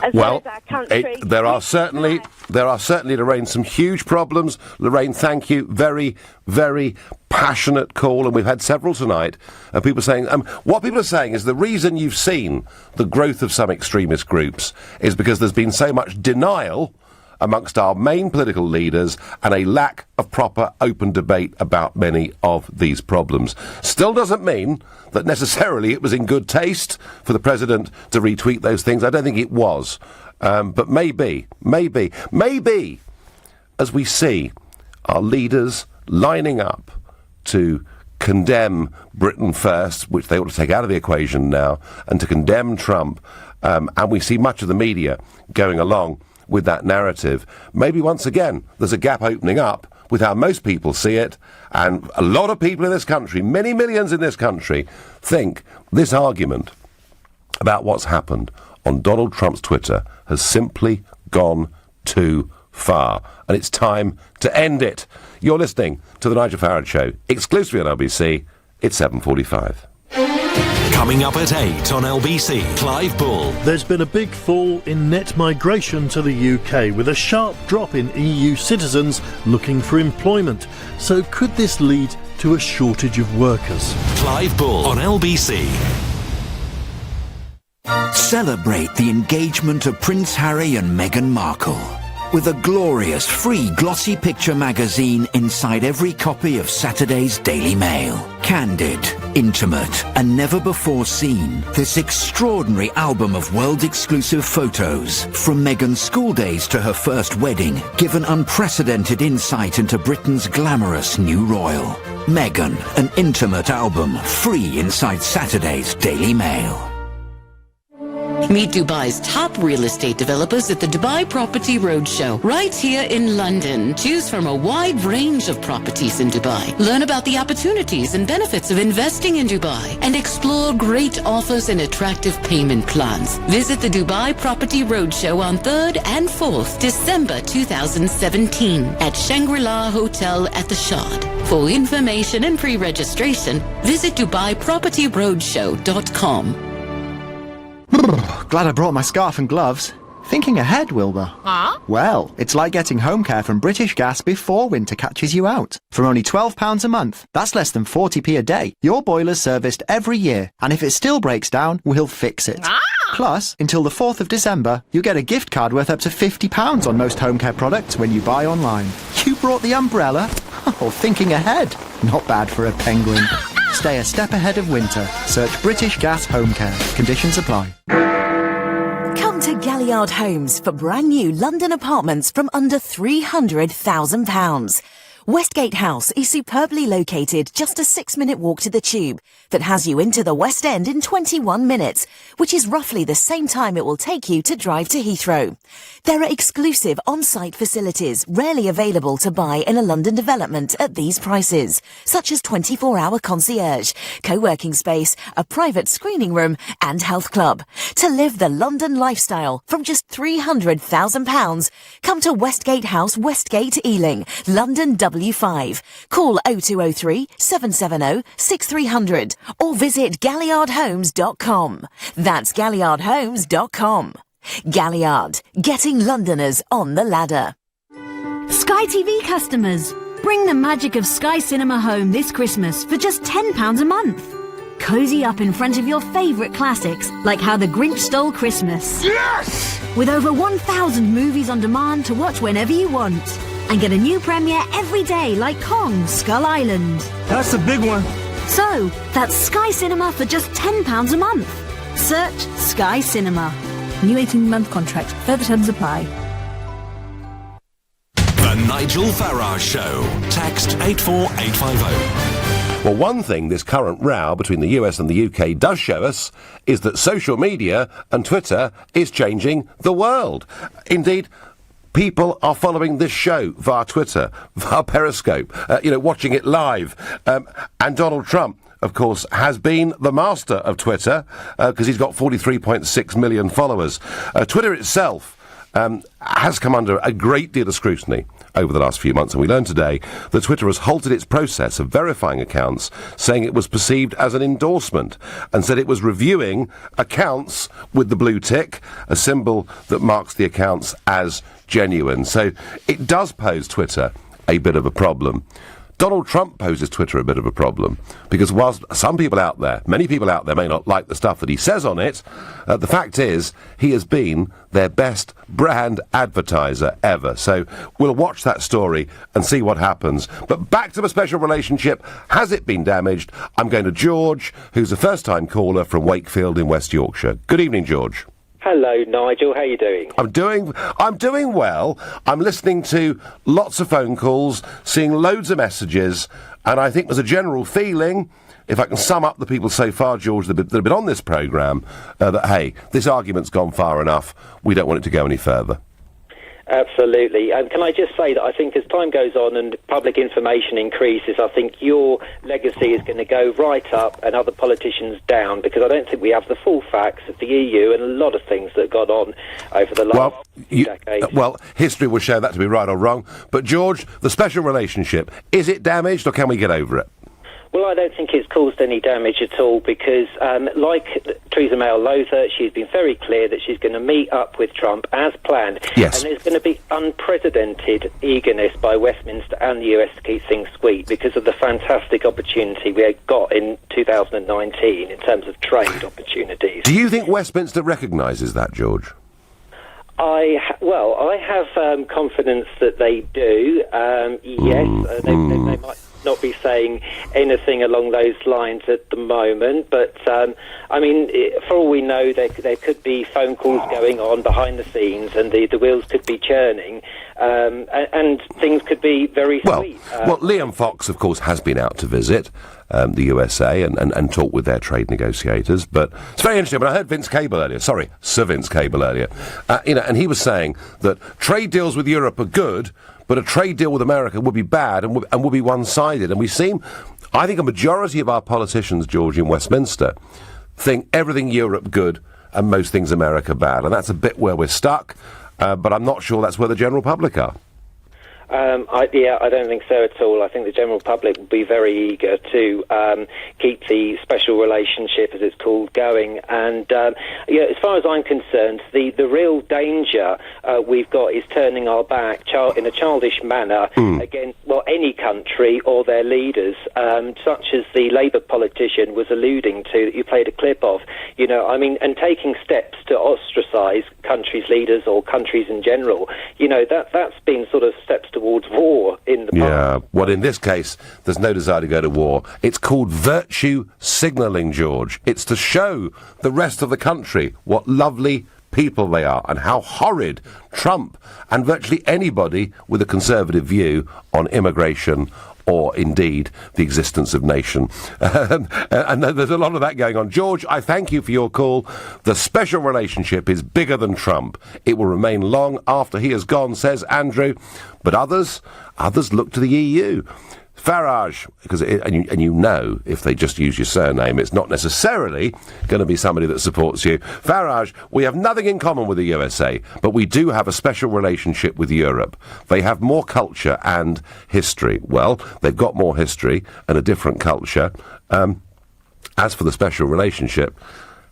As well as our country. There are certainly, Lorraine, some huge problems. Lorraine, thank you. Very, very passionate call, and we've had several tonight. People saying, what people are saying is the reason you've seen the growth of some extremist groups is because there's been so much denial amongst our main political leaders and a lack of proper open debate about many of these problems. Still doesn't mean that necessarily it was in good taste for the President to retweet those things. I don't think it was. But maybe, as we see our leaders lining up to condemn Britain first, which they ought to take out of the equation now, and to condemn Trump, and we see much of the media going along with that narrative, maybe once again there's a gap opening up with how most people see it, and a lot of people in this country, many millions in this country, think this argument about what's happened on Donald Trump's Twitter has simply gone too far, and it's time to end it. You're listening to The Nigel Farage Show, exclusively on LBC. It's 7:45. Coming up at 8 on LBC, Clive Bull. There's been a big fall in net migration to the UK, with a sharp drop in EU citizens looking for employment. So could this lead to a shortage of workers? Clive Bull on LBC. Celebrate the engagement of Prince Harry and Meghan Markle with a glorious free glossy picture magazine inside every copy of Saturday's Daily Mail. Candid, intimate, and never before seen, this extraordinary album of world-exclusive photos, from Meghan's school days to her first wedding, give an unprecedented insight into Britain's glamorous new royal. Meghan, an intimate album, free inside Saturday's Daily Mail. Meet Dubai's top real estate developers at the Dubai Property Roadshow, right here in London. Choose from a wide range of properties in Dubai. Learn about the opportunities and benefits of investing in Dubai and explore great offers and attractive payment plans. Visit the Dubai Property Roadshow on 3rd and 4th December 2017 at Shangri-La Hotel at the Shard. For information and pre-registration, visit DubaiPropertyRoadshow.com. Glad I brought my scarf and gloves. Thinking ahead, Wilbur. Huh? Well, it's like getting home care from British Gas before winter catches you out. For only £12 a month, that's less than 40p a day. Your boiler's serviced every year, and if it still breaks down, we'll fix it. Plus, until the 4th of December, you get a gift card worth up to £50 on most home care products when you buy online. You brought the umbrella? Oh, thinking ahead. Not bad for a penguin. Stay a step ahead of winter. Search British Gas Home Care. Conditions apply. Come to Galliard Homes for brand new London apartments from under £300,000. Westgate House is superbly located just a 6-minute walk to the Tube that has you into the West End in 21 minutes, which is roughly the same time it will take you to drive to Heathrow. There are exclusive on-site facilities rarely available to buy in a London development at these prices, such as 24-hour concierge, co-working space, a private screening room and health club. To live the London lifestyle from just £300,000, come to Westgate House, Westgate, Ealing, London W5. Call 0203 770 6300 or visit galliardhomes.com. That's galliardhomes.com. Galliard, getting Londoners on the ladder. Sky TV customers, bring the magic of Sky Cinema home this Christmas for just £10 a month. Cozy up in front of your favourite classics, like How the Grinch Stole Christmas. Yes! With over 1,000 movies on demand to watch whenever you want. And get a new premiere every day, like Kong, Skull Island. That's a big one. So, that's Sky Cinema for just £10 a month. Search Sky Cinema. New 18-month contract. Further terms apply. The Nigel Farage Show. Text 84850. Well, one thing this current row between the US and the UK does show us is that social media and Twitter is changing the world. Indeed, people are following this show via Twitter, via Periscope, watching it live. And Donald Trump, of course, has been the master of Twitter because he's got 43.6 million followers. Twitter itself has come under a great deal of scrutiny over the last few months, and we learned today that Twitter has halted its process of verifying accounts, saying it was perceived as an endorsement, and said it was reviewing accounts with the blue tick, a symbol that marks the accounts as genuine. So it does pose Twitter a bit of a problem. Donald Trump poses Twitter a bit of a problem, because whilst some people out there, many people out there may not like the stuff that he says on it, the fact is he has been their best brand advertiser ever. So we'll watch that story and see what happens. But back to the special relationship. Has it been damaged? I'm going to George, who's a first-time caller from Wakefield in West Yorkshire. Good evening, George. Hello, Nigel. How are you doing? I'm doing well. I'm listening to lots of phone calls, seeing loads of messages, and I think there's a general feeling, if I can sum up the people so far, George, that have been on this programme, that, hey, this argument's gone far enough. We don't want it to go any further. Absolutely. And can I just say that I think as time goes on and public information increases, I think your legacy is going to go right up and other politicians down, because I don't think we have the full facts of the EU and a lot of things that got on over the last decades. Well, history will show that to be right or wrong. But, George, the special relationship, is it damaged or can we get over it? Well, I don't think it's caused any damage at all, because like Theresa May or Lothar, she's been very clear that she's going to meet up with Trump as planned. Yes. And there's going to be unprecedented eagerness by Westminster and the US to keep things sweet because of the fantastic opportunity we got in 2019 in terms of trade opportunities. Do you think Westminster recognises that, George? I have confidence that they do. Yes, they might not be saying anything along those lines at the moment, but I mean, for all we know, there could be phone calls going on behind the scenes, and the wheels could be churning, and things could be very sweet. Well, Liam Fox, of course, has been out to visit the USA and talk with their trade negotiators. But it's very interesting. When I heard Sir Vince Cable earlier, and he was saying that trade deals with Europe are good, but a trade deal with America would be bad and would be one-sided. And I think a majority of our politicians, George, in Westminster, think everything Europe good and most things America bad. And that's a bit where we're stuck, but I'm not sure that's where the general public are. I don't think so at all. I think the general public will be very eager to keep the special relationship, as it's called, going. And as far as I'm concerned, the real danger we've got is turning our back in a childish manner against, any country or their leaders, such as the Labour politician was alluding to, that you played a clip of. And taking steps to ostracise countries' leaders or countries in general. That's been sort of steps towards war in the past. Yeah, well, in this case, there's no desire to go to war. It's called virtue signalling, George. It's to show the rest of the country what lovely people they are, and how horrid Trump and virtually anybody with a conservative view on immigration or indeed the existence of nation. And there's a lot of that going on. George, I thank you for your call. The special relationship is bigger than Trump. It will remain long after he has gone, says Andrew. But others look to the EU. Farage, and you know, if they just use your surname, it's not necessarily going to be somebody that supports you. Farage, we have nothing in common with the USA, but we do have a special relationship with Europe. They have more culture and history. Well, they've got more history and a different culture. As for the special relationship,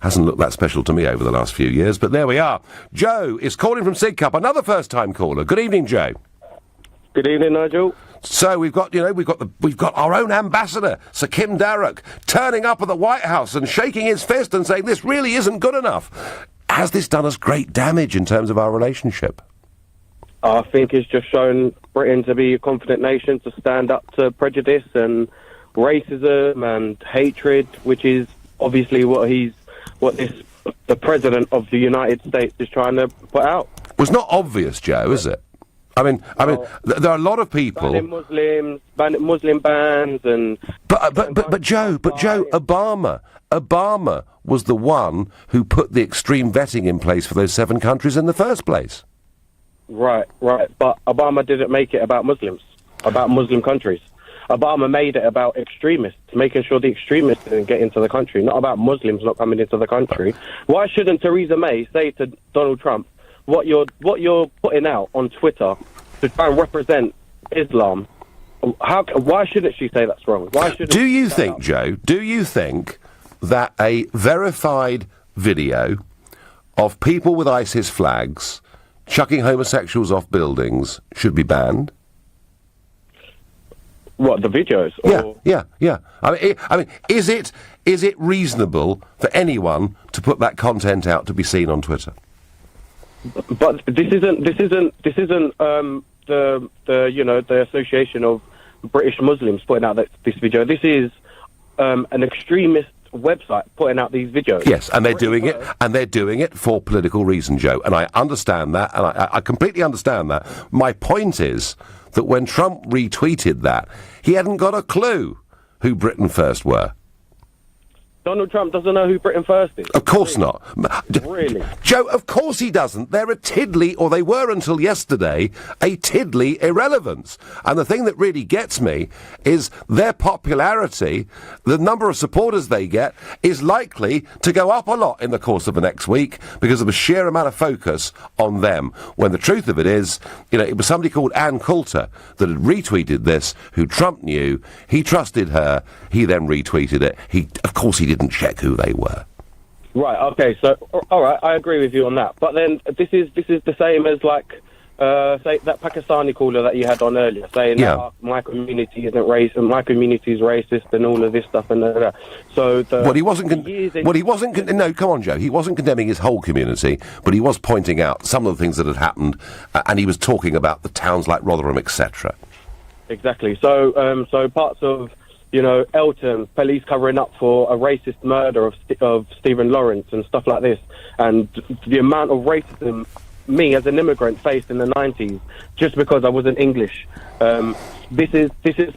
hasn't looked that special to me over the last few years, but there we are. Joe is calling from Sidcup, another first-time caller. Good evening, Joe. Good evening, Nigel. So we've got our own ambassador, Sir Kim Darroch, turning up at the White House and shaking his fist and saying this really isn't good enough. Has this done us great damage in terms of our relationship? I think it's just shown Britain to be a confident nation, to stand up to prejudice and racism and hatred, which is obviously what the President of the United States is trying to put out. Well, it's not obvious, Joe, is it? I mean, there are a lot of people banning Muslims, banning Muslim bans, and but Joe, Obama was the one who put the extreme vetting in place for those 7 countries in the first place. Right. But Obama didn't make it about Muslims, about Muslim countries. Obama made it about extremists, making sure the extremists didn't get into the country, not about Muslims not coming into the country. Why shouldn't Theresa May say to Donald Trump, what you're putting out on Twitter to try and represent Islam? Why shouldn't she say that's wrong? Why shouldn't? Do you think, Joe? Do you think that a verified video of people with ISIS flags chucking homosexuals off buildings should be banned? What, the videos? Yeah. I mean, is it reasonable for anyone to put that content out to be seen on Twitter? But this isn't the Association of British Muslims putting out this video. This is an extremist website putting out these videos. Yes, and they're doing it for political reason, Joe. And I understand that, and I completely understand that. My point is that when Trump retweeted that, he hadn't got a clue who Britain First were. Donald Trump doesn't know who Britain First is. Of course not. Really? Joe, of course he doesn't. They're a tiddly, or they were until yesterday, a tiddly irrelevance. And the thing that really gets me is their popularity, the number of supporters they get, is likely to go up a lot in the course of the next week because of a sheer amount of focus on them. When the truth of it is, it was somebody called Ann Coulter that had retweeted this, who Trump knew. He trusted her. He then retweeted it. Of course he didn't check who they were. Right, okay, so, all right, I agree with you on that. But then this is the same as, say, that Pakistani caller that you had on earlier, saying that my community isn't racist, my community is racist, and all of this stuff and that. So he wasn't. No, come on, Joe. He wasn't condemning his whole community, but he was pointing out some of the things that had happened, and he was talking about the towns like Rotherham, etc. Exactly. So, parts of Elton, police covering up for a racist murder of Stephen Lawrence and stuff like this, and the amount of racism me as an immigrant faced in the 90s just because I wasn't English. This is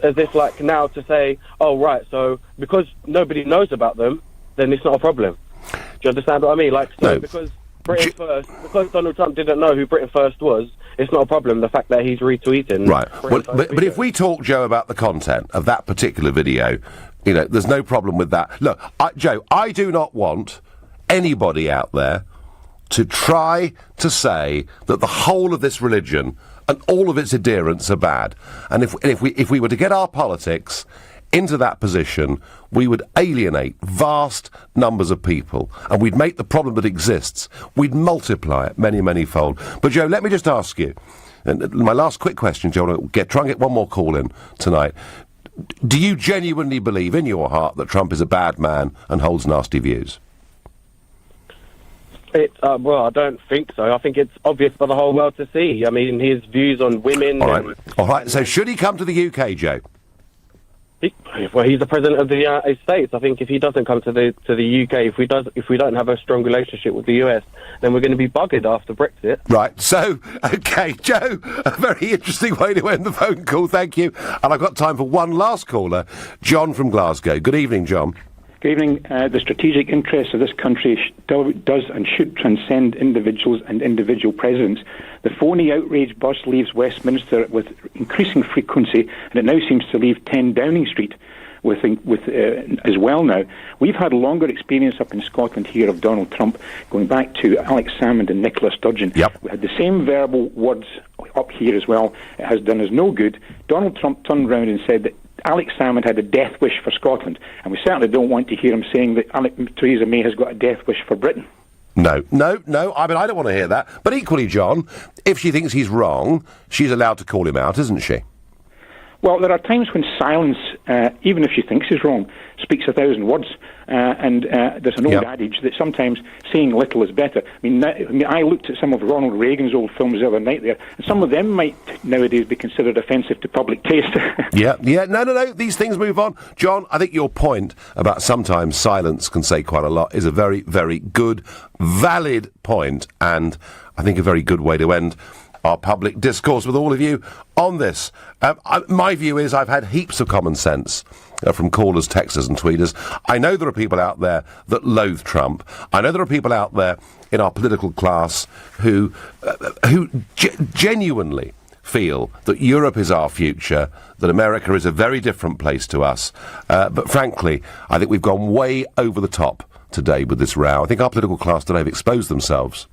as if now to say, oh right, so because nobody knows about them, then it's not a problem. Do you understand what I mean? No. Because Britain First, because Donald Trump didn't know who Britain First was, it's not a problem, the fact that he's retweeting. Right. But if we talk, Joe, about the content of that particular video, there's no problem with that. Look, Joe, I do not want anybody out there to try to say that the whole of this religion and all of its adherents are bad. And if we were to get our politics into that position, we would alienate vast numbers of people, and we'd make the problem that exists, we'd multiply it many, many-fold. But, Joe, let me just ask you, and my last quick question, Joe, I'll try and get one more call in tonight. Do you genuinely believe in your heart that Trump is a bad man and holds nasty views? Well, I don't think so. I think it's obvious for the whole world to see. I mean, his views on women... All right, so should he come to the UK, Joe? Well, he's the president of the United States. I think if he doesn't come to the UK, if we don't have a strong relationship with the US, then we're going to be buggered after Brexit. Right. So, okay, Joe, a very interesting way to end the phone call. Thank you. And I've got time for one last caller, John from Glasgow. Good evening, John. Good evening. The strategic interests of this country does and should transcend individuals and individual presidents. The phony outrage bus leaves Westminster with increasing frequency, and it now seems to leave 10 Downing Street with as well now. We've had longer experience up in Scotland here of Donald Trump, going back to Alex Salmond and Nicola Sturgeon. Yep. We had the same verbal words up here as well. It has done us no good. Donald Trump turned round and said that Alex Salmond had a death wish for Scotland, and we certainly don't want to hear him saying that Theresa May has got a death wish for Britain. No. I mean, I don't want to hear that. But equally, John, if she thinks he's wrong, she's allowed to call him out, isn't she? Well, there are times when silence, even if she thinks he's wrong, speaks 1,000 words. And there's an old adage that sometimes saying little is better. I mean, I looked at some of Ronald Reagan's old films the other night there, and some of them might nowadays be considered offensive to public taste. Yeah. No. These things move on. John, I think your point about sometimes silence can say quite a lot is a very, very good, valid point, and I think a very good way to end our public discourse with all of you on this. My view is I've had heaps of common sense from callers, texters and tweeters. I know there are people out there that loathe Trump. I know there are people out there in our political class who genuinely feel that Europe is our future, that America is a very different place to us. But frankly, I think we've gone way over the top today with this row. I think our political class today have exposed themselves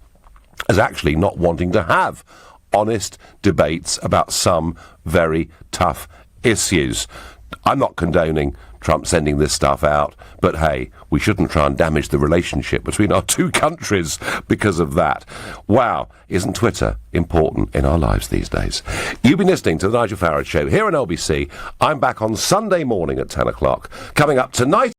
as actually not wanting to have honest debates about some very tough issues. I'm not condoning Trump sending this stuff out, but hey, we shouldn't try and damage the relationship between our two countries because of that. Wow, isn't Twitter important in our lives these days? You've been listening to The Nigel Farage Show here on LBC. I'm back on Sunday morning at 10 o'clock. Coming up tonight